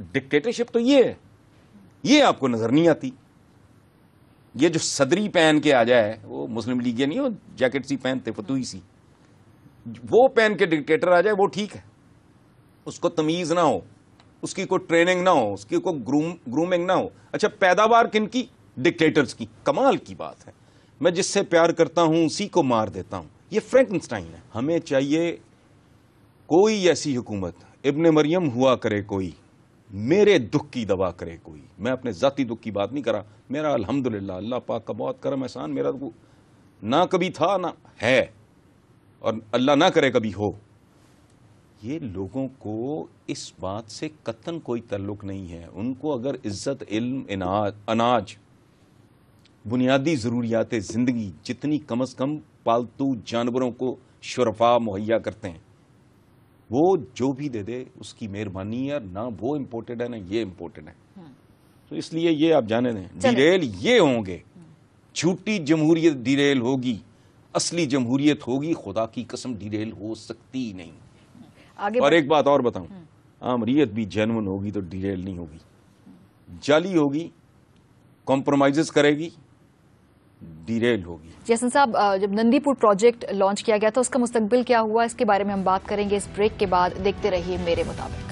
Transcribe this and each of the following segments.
Dictatorship تو یہ ہے. یہ آپ کو نظر نہیں آتی. یہ جو صدری پہن کے آ جائے, وہ مسلم لیگ نہیں, وہ جیکٹ سی پہنتے فتوی سی, وہ پہن کے ڈکٹیٹر آ جائے وہ ٹھیک ہے. اس کو تمیز نہ ہو, اس کی کوئی ٹریننگ نہ ہو, اس کی کوئی گرومنگ نہ ہو. اچھا پیداوار کن کی؟ ڈکٹیٹرز کی. کمال کی بات ہے. میں جس سے پیار کرتا ہوں اسی کو مار دیتا ہوں. یہ فرینکنسٹائن ہے. ہمیں چاہیے کوئی ایسی حکومت, ابن مریم ہوا کرے کوئی, میرے دکھ کی دوا کرے کوئی. میں اپنے ذاتی دکھ کی بات نہیں کرا. میرا الحمدللہ اللہ پاک کا بہت کرم احسان, میرا تو نہ کبھی تھا نہ ہے, اور اللہ نہ کرے کبھی ہو. یہ لوگوں کو اس بات سے قطعاً کوئی تعلق نہیں ہے. ان کو اگر عزت, علم, اناج, بنیادی ضروریات زندگی جتنی کم از کم پالتو جانوروں کو شرفا مہیا کرتے ہیں, وہ جو بھی دے دے اس کی مہربانی ہے. نہ وہ امپورٹڈ ہے نہ یہ امپورٹڈ ہے. تو اس لیے یہ آپ جانے دیں, ڈیریل یہ ہوں گے. جھوٹی جمہوریت ڈیریل ہوگی, اصلی جمہوریت ہوگی خدا کی قسم ڈیریل ہو سکتی نہیں. اور ایک بات اور بتاؤں, آمریت بھی جینون ہوگی تو ڈیریل نہیں ہوگی. جعلی ہوگی, کمپرومائزز کرے گی, ڈیریل ہوگی. حسن صاحب, جب نندی پور پروجیکٹ لانچ کیا گیا تھا اس کا مستقبل کیا ہوا, اس کے بارے میں ہم بات کریں گے اس بریک کے بعد. دیکھتے رہیے میرے مطابق.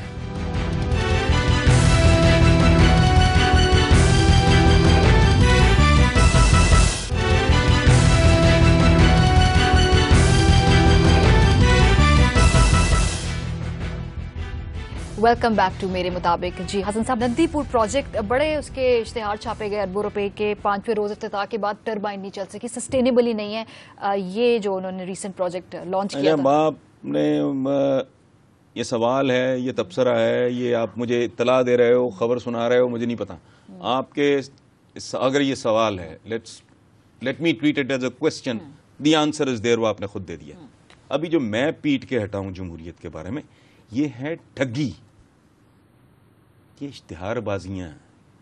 ویلکم بیک ٹو میرے مطابق. جی حسن صاحب, نندی پور پروجیکٹ بڑے اس کے اشتہار چھاپے گئے اربوں روپے کے. 5ویں روز افتتاح کے بعد ٹربائن نہیں چل سکی, سسٹینیبل ہی نہیں ہے. یہ جو انہوں نے ریسنٹ پروجیکٹ لانچ کیا تھا, آپ نے یہ سوال ہے, یہ تبصرہ ہے, یہ آپ مجھے اطلاع دے رہے ہو, خبر سنا رہے ہو, مجھے نہیں پتا. آپ کے اگر یہ سوال ہے, let me treat it as a question, the answer is there, وہ آپ نے خود دے دیا. ابھی جو میں پیٹ کے ہٹا ہوں جمہوریت کے بارے میں, یہ ہے ٹھگی, یہ اشتہار بازیاں.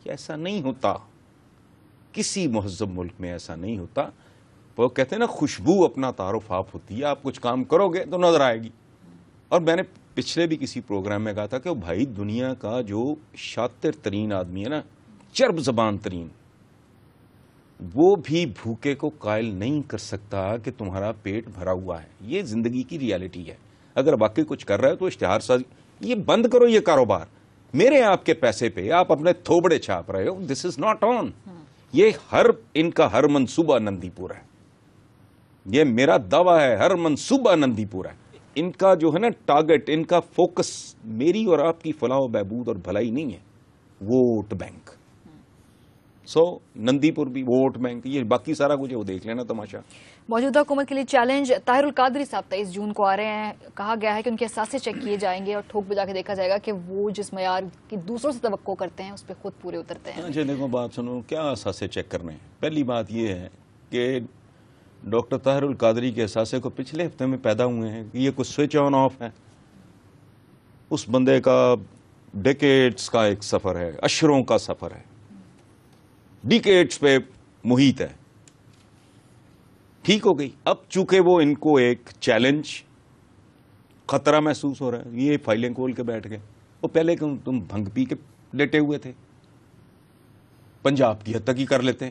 یہ ایسا نہیں ہوتا, کسی مہذب ملک میں ایسا نہیں ہوتا. وہ کہتے ہیں نا خوشبو اپنا تعارف آپ ہوتی ہے, آپ کچھ کام کرو گے تو نظر آئے گی. اور میں نے پچھلے بھی کسی پروگرام میں کہا تھا کہ بھائی دنیا کا جو شاطر ترین آدمی ہے نا, چرب زبان ترین, وہ بھی بھوکے کو قائل نہیں کر سکتا کہ تمہارا پیٹ بھرا ہوا ہے. یہ زندگی کی ریالٹی ہے. اگر باقی کچھ کر رہا ہے تو اشتہار سازی, یہ بند کرو. یہ کاروبار میرے آپ کے پیسے پہ آپ اپنے تھوبڑے چھاپ رہے ہو, دس از ناٹ آن. یہ ان کا ہر منصوبہ نندی پور ہے. یہ میرا دعویٰ ہے, ہر منصوبہ نندی پور ہے. ان کا جو ہے نا ٹارگٹ, ان کا فوکس میری اور آپ کی فلاح و بہبود اور بھلائی نہیں ہے, ووٹ بینک. سو نندی پور بھی ووٹ بینک, یہ باقی سارا کچھ وہ دیکھ لینا تماشا. موجودہ حکومت کے لیے چیلنج. طاہر القادری صاحب 23 جون کو آ رہے ہیں. کہا گیا ہے کہ ان کے اثاثے چیک کیے جائیں گے اور ٹھوک بجا کے دیکھا جائے گا کہ وہ جس معیار کی دوسروں سے توقع کرتے ہیں اس پہ خود پورے اترتے ہیں. اچھا دیکھو بات سنو, کیا اثاثے چیک کرنے ہیں؟ پہلی بات یہ ہے کہ ڈاکٹر طاہر القادری کے اثاثے کو پچھلے ہفتے میں پیدا ہوئے ہیں کہ یہ کچھ سوئچ آن آف ہے. اس بندے کا ڈیکیڈز کا ایک سفر ہے, اشروں کا سفر ہے, ڈیکیڈز پہ محیط ہے. ٹھیک ہو گئی. اب چونکہ وہ ان کو ایک چیلنج, خطرہ محسوس ہو رہا ہے, یہ فائلیں کھول کے بیٹھ گئے. وہ پہلے کہ تم بھنگ پی کے لیٹے ہوئے تھے, پنجاب کی حد تک ہی کر لیتے.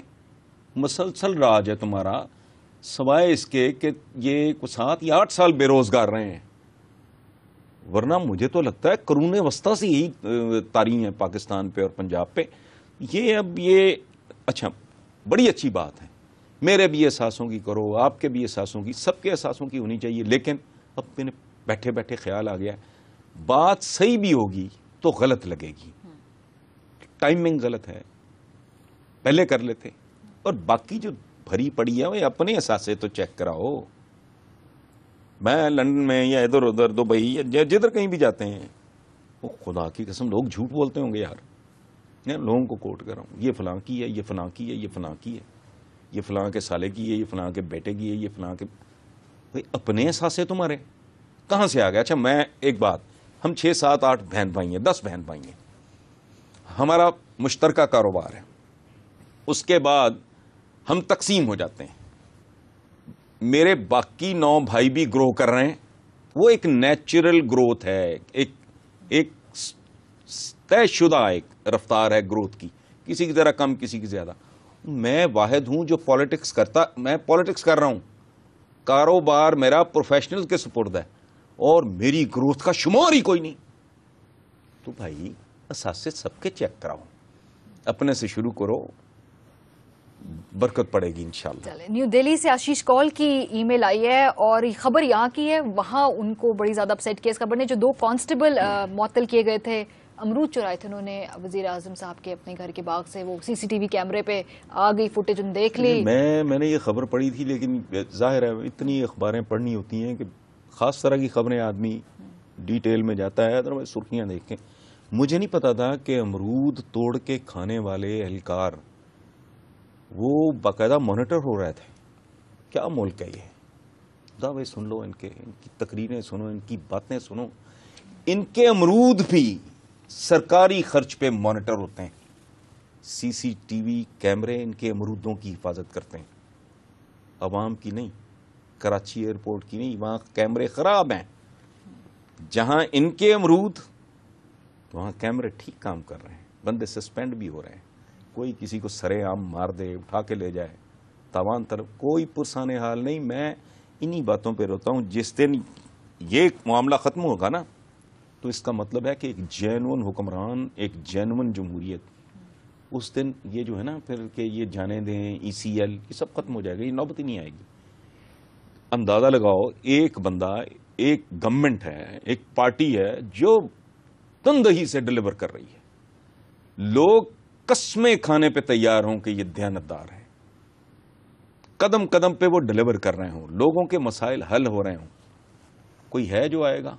مسلسل راج ہے تمہارا, سوائے اس کے کہ یہ 7 یا 8 سال بے روزگار رہے ہیں. ورنہ مجھے تو لگتا ہے قرون وسطیٰ سے یہی طاری ہے پاکستان پہ اور پنجاب پہ. یہ اچھا بڑی اچھی بات ہے. میرے بھی احساسوں کی کرو, آپ کے بھی احساسوں کی, سب کے احساسوں کی ہونی چاہیے. لیکن اب میں نے بیٹھے بیٹھے خیال آ گیا, بات صحیح بھی ہوگی تو غلط لگے گی. ٹائمنگ غلط ہے, پہلے کر لیتے. اور باقی جو بھری پڑی ہے وہ اپنے احساسے تو چیک کراؤ. میں لندن میں یا ادھر ادھر دبئی یا جدھر کہیں بھی جاتے ہیں, وہ خدا کی قسم لوگ جھوٹ بولتے ہوں گے یار. لوگوں کو کوٹ کر رہا ہوں, یہ فلاں کی ہے, یہ فلاں کی ہے, یہ فلاں کی ہے, یہ فلاں کے سالے کی ہے, یہ فلاں کے بیٹے کی ہے, یہ فلاں کے. بھائی اپنے احساسے تمہارے کہاں سے آ گیا؟ اچھا میں ایک بات, ہم 6 7 8 بہن بھائی ہیں, 10 بہن بھائی ہیں, ہمارا مشترکہ کاروبار ہے. اس کے بعد ہم تقسیم ہو جاتے ہیں. میرے باقی 9 بھائی بھی گرو کر رہے ہیں. وہ ایک نیچرل گروتھ ہے, ایک طے شدہ ایک رفتار ہے گروتھ کی، کسی کی ذرا کم کسی کی زیادہ. میں واحد ہوں جو پالیٹکس کرتا، میں پالیٹکس کر رہا ہوں، کاروبار میرا پروفیشنل کے سپرد ہے اور میری گروتھ کا شمار ہی کوئی نہیں. تو بھائی اثاثے سب کے چیک کراؤ، اپنے سے شروع کرو، برکت پڑے گی انشاءاللہ. چلے، نیو دہلی سے آشیش کول کی ای میل آئی ہے اور یہ خبر یہاں کی ہے، وہاں ان کو بڑی زیادہ اپسیٹ کیا اس خبر نے. جو 2 کانسٹیبل معطل کیے گئے تھے، امرود چرائے تھے انہوں نے وزیر اعظم صاحب کے اپنے گھر کے باغ سے، وہ سی سی ٹی وی کیمرے پہ آ گئی فوٹیج ان دیکھ لی. میں نے یہ خبر پڑھی تھی، لیکن ظاہر ہے اتنی اخباریں پڑھنی ہوتی ہیں کہ خاص طرح کی خبریں آدمی ڈیٹیل میں جاتا ہے، ادروائز سرخیاں دیکھیں. مجھے نہیں پتا تھا کہ امرود توڑ کے کھانے والے اہلکار وہ باقاعدہ مانیٹر ہو رہے تھے. کیا ملک ہے یہ؟ دعوے سن لو ان کی تقریریں سنو، ان کی باتیں سنو. ان کے امرود بھی سرکاری خرچ پہ مانیٹر ہوتے ہیں. سی سی ٹی وی کیمرے ان کے امرودوں کی حفاظت کرتے ہیں، عوام کی نہیں. کراچی ایئرپورٹ کی نہیں، وہاں کیمرے خراب ہیں. جہاں ان کے امرود وہاں کیمرے ٹھیک کام کر رہے ہیں، بندے سسپینڈ بھی ہو رہے ہیں. کوئی کسی کو سرے عام مار دے، اٹھا کے لے جائے، تاوان طرف کوئی پرسانے حال نہیں. میں انہی باتوں پہ روتا ہوں. جس دن یہ معاملہ ختم ہوگا نا، تو اس کا مطلب ہے کہ ایک جینون حکمران، ایک جینون جمہوریت، اس دن یہ جو ہے نا پھر کہ یہ جانے دیں ای سی ایل، یہ سب ختم ہو جائے گا، یہ نوبت ہی نہیں آئے گی. اندازہ لگاؤ، ایک بندہ، ایک گورنمنٹ ہے، ایک پارٹی ہے جو تندہی سے ڈلیور کر رہی ہے. لوگ قسمیں کھانے پہ تیار ہوں کہ یہ دیانتدار ہے، قدم قدم پہ وہ ڈلیور کر رہے ہوں، لوگوں کے مسائل حل ہو رہے ہوں. کوئی ہے جو آئے گا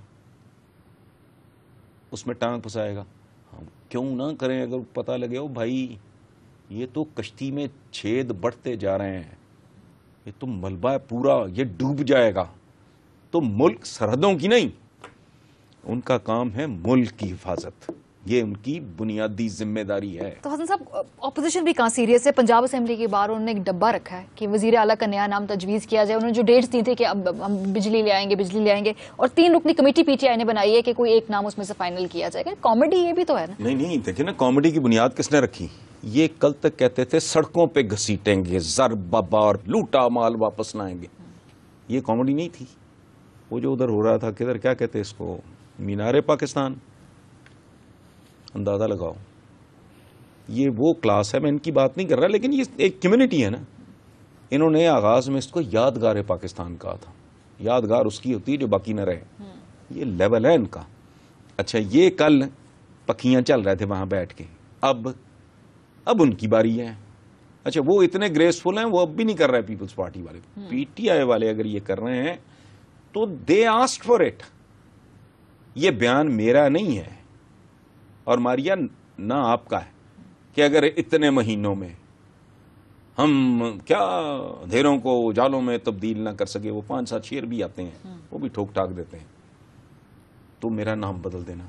اس میں ٹانگ پھنسائے گا؟ ہم کیوں نہ کریں. اگر پتہ لگے او بھائی یہ تو کشتی میں چھید بڑھتے جا رہے ہیں، یہ تو ملبہ پورا یہ ڈوب جائے گا، تو ملک سرحدوں کی نہیں، ان کا کام ہے ملک کی حفاظت. یہ ان کی بنیادی ذمہ داری ہے. تو حسن صاحب، اپوزیشن بھی کہاں سیریس ہے. پنجاب اسمبلی کے باہر انہوں نے ایک ڈبہ رکھا ہے کہ وزیر اعلیٰ کا نیا نام تجویز کیا جائے. انہوں نے جو ڈیٹس دی تھی کہ اب ہم بجلی لے آئیں گے، اور 3 رکنی کمیٹی پی ٹی آئی نے بنائی ہے کہ کوئی ایک نام اس میں سے فائنل کیا جائے گا. کامیڈی یہ بھی تو ہے نا. نہیں دیکھیں نا، کامیڈی کی بنیاد کس نے رکھی؟ یہ کل تک کہتے تھے سڑکوں پہ گھسیٹیں گے، ضرب بار لوٹا مال واپس لائیں گے. یہ کامیڈی نہیں تھی. وہ جو ادھر ہو رہا تھا، کدھر کیا کہتے اس کو، مینار پاکستان. اندازہ لگاؤ، یہ وہ کلاس ہے. میں ان کی بات نہیں کر رہا، لیکن یہ ایک کمیونٹی ہے نا. انہوں نے آغاز میں اس کو یادگار پاکستان کہا تھا. یادگار اس کی ہوتی ہے جو باقی نہ رہے. یہ لیول ہے ان کا. اچھا، یہ کل پکیاں چل رہے تھے وہاں بیٹھ کے، اب ان کی باری ہے. اچھا، وہ اتنے گریسفل ہیں، وہ اب بھی نہیں کر رہے. پیپلز پارٹی والے، پی ٹی آئی والے اگر یہ کر رہے ہیں تو دے آسکڈ فار اٹ. یہ بیان میرا نہیں ہے اور ماریا نہ آپ کا ہے کہ اگر اتنے مہینوں میں ہم کیا دھیروں کو جالوں میں تبدیل نہ کر سکے. وہ 5-7 شیر بھی آتے ہیں، وہ بھی ٹھوک ٹھاک دیتے ہیں، تو میرا نام بدل دینا.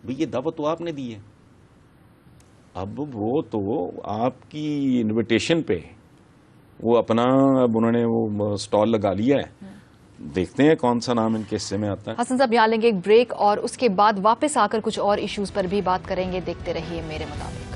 بھئی یہ دعوت تو آپ نے دی ہے. اب وہ تو آپ کی انویٹیشن پہ وہ اپنا، اب انہوں نے وہ سٹال لگا لیا ہے. دیکھتے ہیں کون سا نام ان کے حصے میں آتا ہے. حسن صاحب، یہاں لیں گے ایک بریک اور اس کے بعد واپس آ کر کچھ اور ایشوز پر بھی بات کریں گے. دیکھتے رہیے میرے مطابق.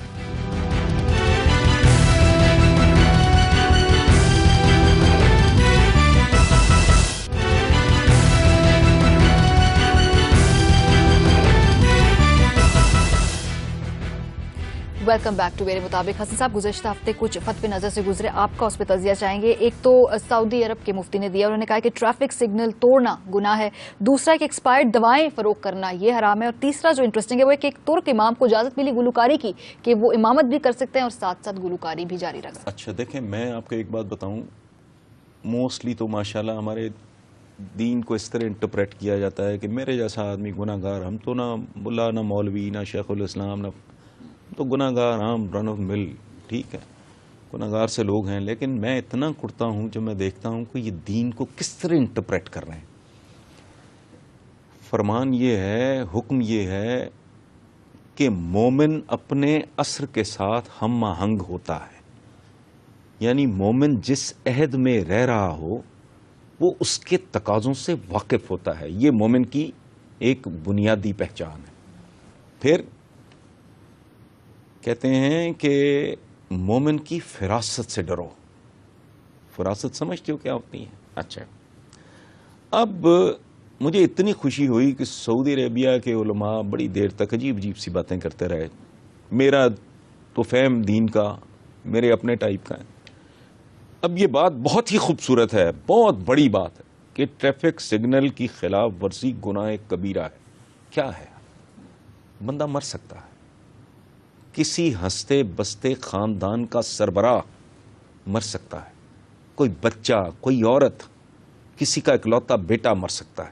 ویلکم بیک ٹو میرے مطابق. حسن صاحب، گزشتہ ہفتے کچھ فتوے نظر سے گزرے، آپ کا اس پہ تجزیہ چاہیں گے. ایک تو سعودی عرب کے مفتی نے دیا، انہوں نے کہا کہ ٹریفک سگنل توڑنا گناہ ہے. دوسرا کہ ایکسپائرڈ دوائیں فروخت کرنا یہ حرام ہے. اور تیسرا جو انٹرسٹنگ ہے وہ ہے کہ ایک ترک امام کو اجازت ملی گلوکاری کی کہ وہ امامت بھی کر سکتے ہیں اور ساتھ ساتھ گلوکاری بھی جاری رکھ سکتے ہیں. اچھا دیکھیں، میں آپ کو ایک بات بتاؤں. موسٹلی تو ماشاءاللہ ہمارے دین کو اس طرح انٹرپریٹ کیا جاتا ہے کہ میرے جیسا آدمی گناہ گار. ہم تو نہ ملا، نہ مولوی، نہ شیخ الاسلام، نہ تو گناہ گار عام رن آف مل. ٹھیک ہے، گناہ گار سے لوگ ہیں، لیکن میں اتنا کڑتا ہوں جب میں دیکھتا ہوں کہ یہ دین کو کس طرح انٹرپریٹ کر رہے ہیں. فرمان یہ ہے، حکم یہ ہے کہ مومن اپنے عصر کے ساتھ ہم آہنگ ہوتا ہے. یعنی مومن جس عہد میں رہ رہا ہو وہ اس کے تقاضوں سے واقف ہوتا ہے. یہ مومن کی ایک بنیادی پہچان ہے. پھر کہتے ہیں کہ مومن کی فراست سے ڈرو. فراست سمجھتے ہو کیا ہوتی ہے؟ اچھا، اب مجھے اتنی خوشی ہوئی کہ سعودی عربیہ کے علماء بڑی دیر تک عجیب عجیب سی باتیں کرتے رہے. میرا تو فہم دین کا میرے اپنے ٹائپ کا ہے. اب یہ بات بہت ہی خوبصورت ہے، بہت بڑی بات ہے کہ ٹریفک سگنل کی خلاف ورزی گناہ کبیرہ ہے. کیا ہے؟ بندہ مر سکتا ہے، کسی ہنستے بستے خاندان کا سربراہ مر سکتا ہے، کوئی بچہ، کوئی عورت، کسی کا اکلوتا بیٹا مر سکتا ہے.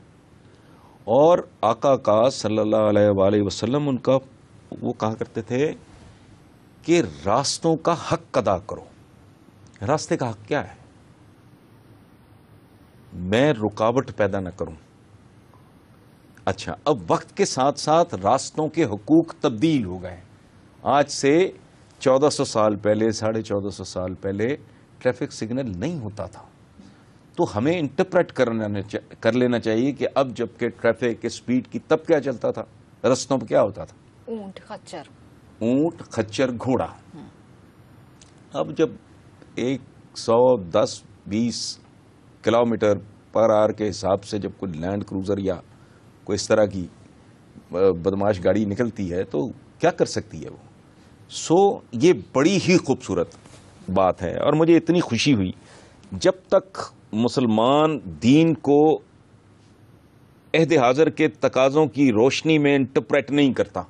اور آقا کا صلی اللہ علیہ وآلہ وسلم ان کا وہ کہا کرتے تھے کہ راستوں کا حق ادا کرو. راستے کا حق کیا ہے؟ میں رکاوٹ پیدا نہ کروں. اچھا، اب وقت کے ساتھ ساتھ راستوں کے حقوق تبدیل ہو گئے. آج سے 1400 سال پہلے، 1450 سال پہلے ٹریفک سگنل نہیں ہوتا تھا. تو ہمیں انٹرپریٹ کر لینا چاہیے کہ اب جب کہ ٹریفک سپیڈ کی، تب کیا چلتا تھا؟ رستوں پہ کیا ہوتا تھا؟ اونٹ خچر گھوڑا. اب جب 110-20 کلومیٹر پر آور کے حساب سے جب کوئی لینڈ کروزر یا کوئی اس طرح کی بدماش گاڑی نکلتی ہے تو کیا کر سکتی ہے وہ؟ سو یہ بڑی ہی خوبصورت بات ہے. اور مجھے اتنی خوشی ہوئی جب تک مسلمان دین کو عہد حاضر کے تقاضوں کی روشنی میں انٹرپریٹ نہیں کرتا،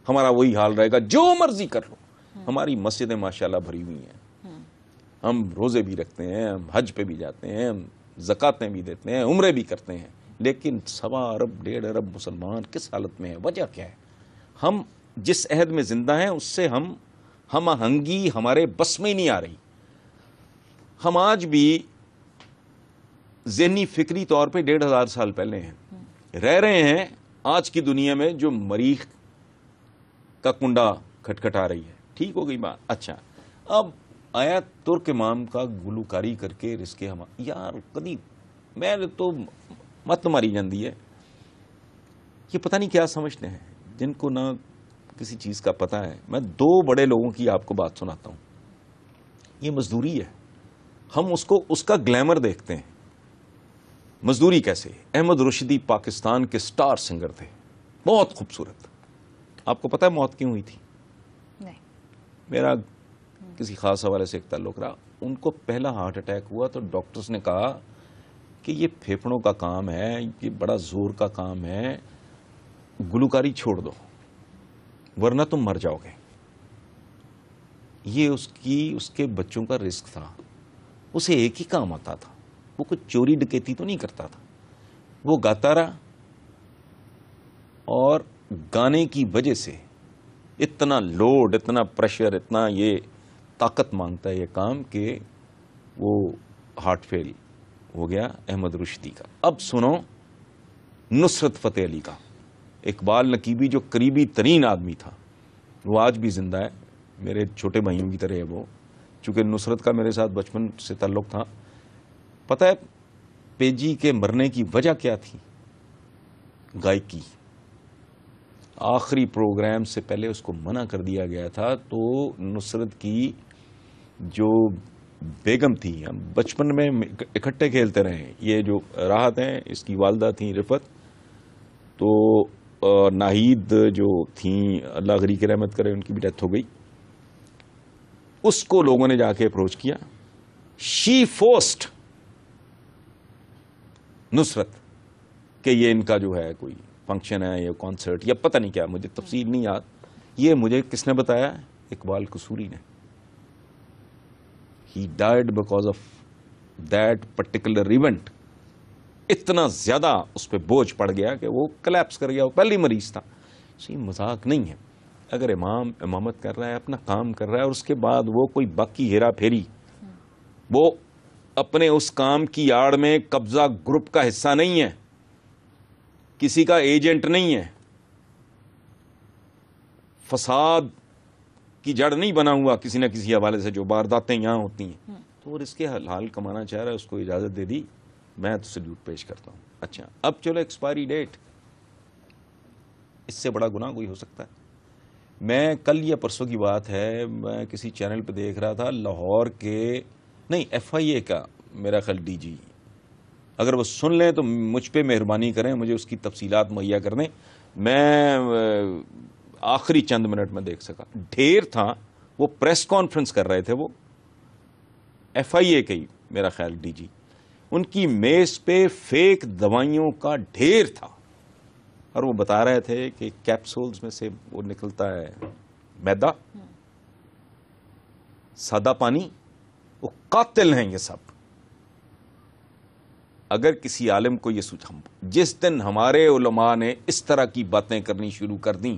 ہمارا وہی حال رہے گا، جو مرضی کر لو. ہماری مسجدیں ماشاءاللہ بھری ہوئی ہیں، ہم روزے بھی رکھتے ہیں، ہم حج پہ بھی جاتے ہیں، ہم زکاتیں بھی دیتے ہیں، عمرے بھی کرتے ہیں، لیکن 1.25 ارب 1.5 ارب مسلمان کس حالت میں ہے؟ وجہ کیا ہے؟ ہم جس عہد میں زندہ ہیں اس سے ہم آہنگی ہمارے بس میں نہیں آ رہی. ہم آج بھی ذہنی فکری طور پہ 1500 سال پہلے ہیں، رہ رہے ہیں آج کی دنیا میں جو مریخ کا کنڈا کھٹکھٹا رہی ہے. ٹھیک ہو گئی بات. اچھا، اب آیا ترک امام کا گلوکاری کر کے رزق ہم یار کدی میں تو مت ماری جاندی ہے. یہ پتہ نہیں کیا سمجھتے ہیں جن کو نہ کسی چیز کا پتہ ہے. میں 2 بڑے لوگوں کی آپ کو بات سناتا ہوں. یہ مزدوری ہے، ہم اس کا گلیمر دیکھتے ہیں. مزدوری کیسے؟ احمد رشدی پاکستان کے سٹار سنگر تھے، بہت خوبصورت. آپ کو پتہ ہے موت کیوں ہوئی تھی؟ نہیں. میرا کسی خاص حوالے سے ایک تعلق رہا. ان کو پہلا ہارٹ اٹیک ہوا تو ڈاکٹرز نے کہا کہ یہ پھیپھڑوں کا کام ہے، یہ بڑا زور کا کام ہے، گلوکاری چھوڑ دو ورنہ تم مر جاؤ گے. یہ اس کے بچوں کا رزق تھا. اسے ایک ہی کام آتا تھا، وہ کچھ چوری ڈکیتی تو نہیں کرتا تھا. وہ گاتا رہا اور گانے کی وجہ سے اتنا لوڈ، اتنا پریشر، اتنا یہ طاقت مانگتا ہے یہ کام کہ وہ ہارٹ فیل ہو گیا احمد رشدی کا. اب سنو نصرت فتح علی کا. اقبال نقیبی جو قریبی ترین آدمی تھا وہ آج بھی زندہ ہے، میرے چھوٹے بھائیوں کی طرح ہے وہ. چونکہ نصرت کا میرے ساتھ بچپن سے تعلق تھا. پتہ ہے پیجی کے مرنے کی وجہ کیا تھی؟ گائکی. آخری پروگرام سے پہلے اس کو منع کر دیا گیا تھا. تو نصرت کی جو بیگم تھی، ہم بچپن میں اکٹھے کھیلتے رہے. یہ جو راحت ہیں اس کی والدہ تھیں رفت، تو ناہید جو تھیں اللہ غری کی رحمت کرے ان کی بھی ڈیتھ ہو گئی. اس کو لوگوں نے جا کے اپروچ کیا. شی فورسڈ نصرت کہ یہ ان کا جو ہے کوئی فنکشن ہے یا کانسرٹ یا پتہ نہیں کیا، مجھے تفصیل نہیں یاد. یہ مجھے کس نے بتایا؟ اقبال قصوری نے. He died because of that particular event. اتنا زیادہ اس پہ بوجھ پڑ گیا کہ وہ کلیپس کر گیا. وہ پہلی مریض تھا. یہ مذاق نہیں ہے. اگر امام امامت کر رہا ہے، اپنا کام کر رہا ہے، اور اس کے بعد وہ کوئی باقی ہیرا پھیری، وہ اپنے اس کام کی آڑ میں قبضہ گروپ کا حصہ نہیں ہے، کسی کا ایجنٹ نہیں ہے، فساد کی جڑ نہیں بنا ہوا کسی نہ کسی حوالے سے جو وارداتیں یہاں ہوتی ہیں، تو وہ اس کے حلال کمانا چاہ رہا ہے، اس کو اجازت دے دی، میں تو سلیوٹ پیش کرتا ہوں. اچھا، اب چلو ایکسپائری ڈیٹ، اس سے بڑا گناہ کوئی ہو سکتا ہے؟ میں کل یا پرسوں کی بات ہے، میں کسی چینل پہ دیکھ رہا تھا، لاہور کے نہیں ایف آئی اے کا میرا خیال ڈی جی، اگر وہ سن لیں تو مجھ پہ مہربانی کریں، مجھے اس کی تفصیلات مہیا کر دیں، میں آخری چند منٹ میں دیکھ سکا، ڈھیر تھا، وہ پریس کانفرنس کر رہے تھے، وہ ایف آئی اے کے ہی میرا خیال ڈی جی، ان کی میز پہ فیک دوائیوں کا ڈھیر تھا، اور وہ بتا رہے تھے کہ کیپسولز میں سے وہ نکلتا ہے میدا، سادہ پانی، وہ قاتل ہیں یہ سب۔ اگر کسی عالم کو یہ سوچا، جس دن ہمارے علماء نے اس طرح کی باتیں کرنی شروع کر دیں،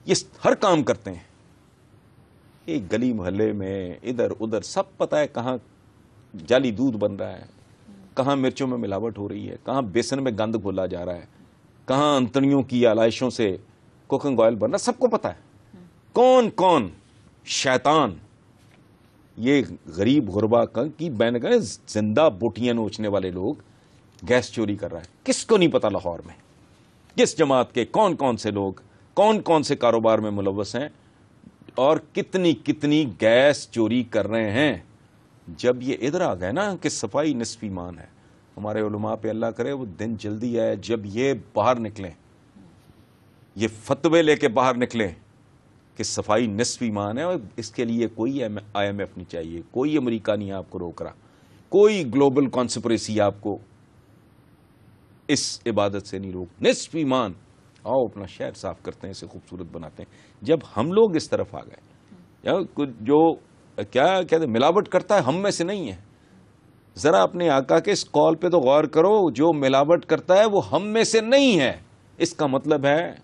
یہ ہر کام کرتے ہیں، ایک گلی محلے میں ادھر ادھر سب پتہ ہے کہاں جعلی دودھ بن رہا ہے، کہاں مرچوں میں ملاوٹ ہو رہی ہے، کہاں بیسن میں گند گھولا جا رہا ہے، کہاں انتڑیوں کی آلائشوں سے کوکنگ آئل بن رہا ہے، سب کو پتہ ہے کون کون شیطان یہ غریب غربا کی بین کا زندہ بوٹیاں نوچنے والے لوگ گیس چوری کر رہا ہے۔ کس کو نہیں پتا لاہور میں کس جماعت کے کون کون سے لوگ کون کون سے کاروبار میں ملوث ہیں اور کتنی کتنی گیس چوری کر رہے ہیں۔ جب یہ ادھر آ گئے نا کہ صفائی نصف ایمان ہے، ہمارے علماء پہ اللہ کرے وہ دن جلدی آئے جب یہ باہر نکلیں، یہ فتوے لے کے باہر نکلیں کہ صفائی نصف ایمان ہے، اور اس کے لیے کوئی آئی ایم ایف نہیں چاہیے، کوئی امریکہ نہیں آپ کو روک رہا، کوئی گلوبل کانسپریسی آپ کو اس عبادت سے نہیں روک، نصف ایمان، آؤ اپنا شہر صاف کرتے ہیں، اسے خوبصورت بناتے ہیں۔ جب ہم لوگ اس طرف آ گئے، جو کیا کہتے ہیں ملاوٹ کرتا ہے ہم میں سے نہیں ہے، ذرا اپنے آقا کے اس قول پہ تو غور کرو، جو ملاوٹ کرتا ہے وہ ہم میں سے نہیں ہے، اس کا مطلب ہے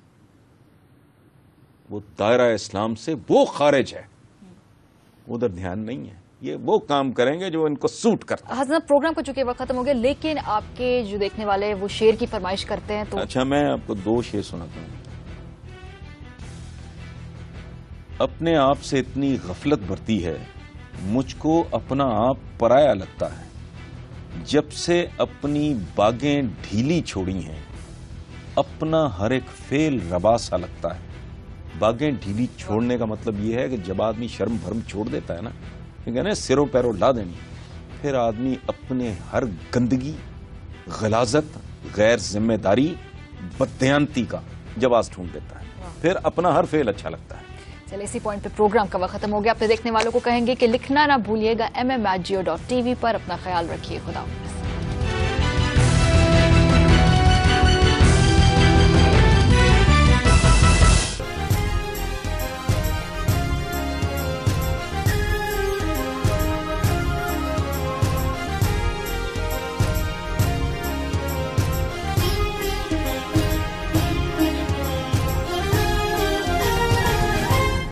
وہ دائرہ اسلام سے وہ خارج ہے، ادھر دھیان نہیں ہے، یہ وہ کام کریں گے جو ان کو سوٹ کرتا ہے۔ حضرت پروگرام کا چونکہ وقت ختم ہو گیا، لیکن آپ کے جو دیکھنے والے وہ شعر کی فرمائش کرتے ہیں تو اچھا میں آپ کو 2 شعر سناتا ہوں۔ اپنے آپ سے اتنی غفلت بھرتی ہے، مجھ کو اپنا آپ پرایا لگتا ہے، جب سے اپنی باغیں ڈھیلی چھوڑی ہیں، اپنا ہر ایک فعل ربا سا لگتا ہے۔ باغیں ڈھیلی چھوڑنے کا مطلب یہ ہے کہ جب آدمی شرم بھرم چھوڑ دیتا ہے نا، کہتے ہیں سروں پیروں لا دینی، پھر آدمی اپنے ہر گندگی، غلاظت، غیر ذمہ داری، بددیانتی کا جواز ڈھونڈ دیتا ہے، پھر اپنا ہر فعل اچھا لگتا ہے۔ چلے اسی پوائنٹ پہ پروگرام کا وقت ختم ہو گیا۔ اپنے دیکھنے والوں کو کہیں گے کہ لکھنا نہ بھولیے گا mm@geo.tv پر۔ اپنا خیال رکھیے، خدا حافظ۔